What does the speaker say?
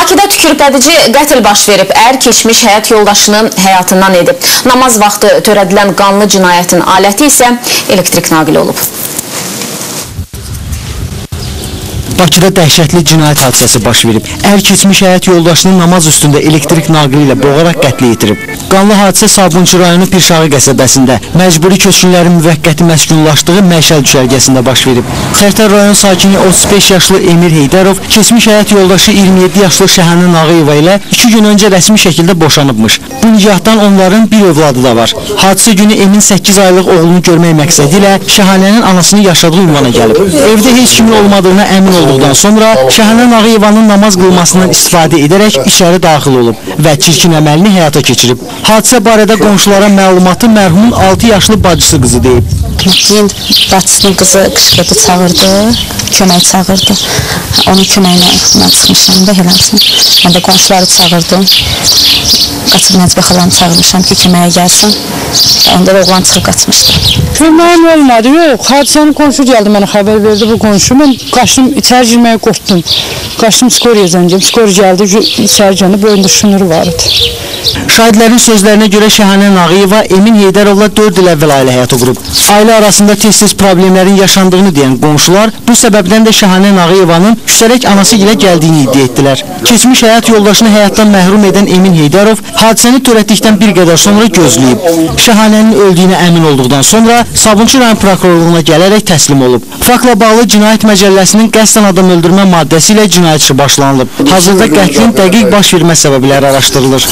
Bakıda tükürpədici qətl baş verib. Ər keçmiş həyat yoldaşının həyatından edib. Namaz vaxtı törədilən qanlı cinayətin aləti isə elektrik naqili olub. Bakıda dəhşətli cinayət hadisəsi baş verib. Ər keçmiş həyat yoldaşının namaz üstündə elektrik naqili ilə boğaraq qətlə yetirib. Qanlı hadisə Sabunçu rayonu Pirşağı qəsəbəsində məcburi köçkünlərin müvəqqəti məskunlaşdığı məşəl düşərgəsində baş verib. Tərtər rayon sakini 35 yaşlı Emir Heydərov keçmiş həyat yoldaşı 27 yaşlı Şəhənə Nağıyeva ilə 2 gün öncə rəsmi şəkildə boşanıbmış. Bu nikahdan onların bir övladı da var. Hadisə günü Emin 8 aylıq oğlunu görmək məqsədi ilə Şəhənənin anasını yaşadığı ünvana gəlib. Evdə heç kimin olmadığına əmin olduqdan sonra Şəhənə Nağıyevanın namaz qılmasından istifadə edərək içəri daxil olub və çirkin əməlini həyata keçirib. Hadisə barədə qonşulara məlumatı mərhumun 6 yaşlı bacısı qızı deyib. Bacısının qızı qışqırdı, çağırdı, kömək çağırdı. Onun köməyinə mən çıxmışam da eləmsin. Mən də qonşuları çağırdım. Qaçıb Nəcibə xalanı çağırmışam ki, köməyə gəlsin. Onda da oğlan çıxıb qaçmışdı. Köməyim olmadı, yox. Hadisənin qonşu gəldi, mənə xəbər verdi bu qonşu. Mən qaçdım, içəri girməyə qorxdum. Qaçdım, skoriya zəncəm. Skor gəldi, içəri gəldi, boyunda şunuru vardı. Şahidlərin sözlərinə görə Şəhənə Nağıyeva Emin Heydərovla 4 il əvvəl ailə həyatı qurub. Ailə arasında tez-tez problemlərin yaşandığını deyən qonşular bu səbəbdən də Şəhənə Nağıyevanın küsərək anası ilə gəldiyini iddia etdilər. Keçmiş həyat yoldaşını həyatdan məhrum edən Emin Heydərov hadisəni törətdikdən bir qədər sonra gözləyib. Şəhənənin öldüyünə əmin olduqdan sonra Sabunçu rayon prokurorluğuna gələrək təslim olub. Faktla bağlı Cinayət Məcəlləsinin qəsdən adam öldürmə maddəsi ilə cinayət işi başlanılıb. Hazırda qətlin dəqiq baş vermə səbəbləri araşdırılır.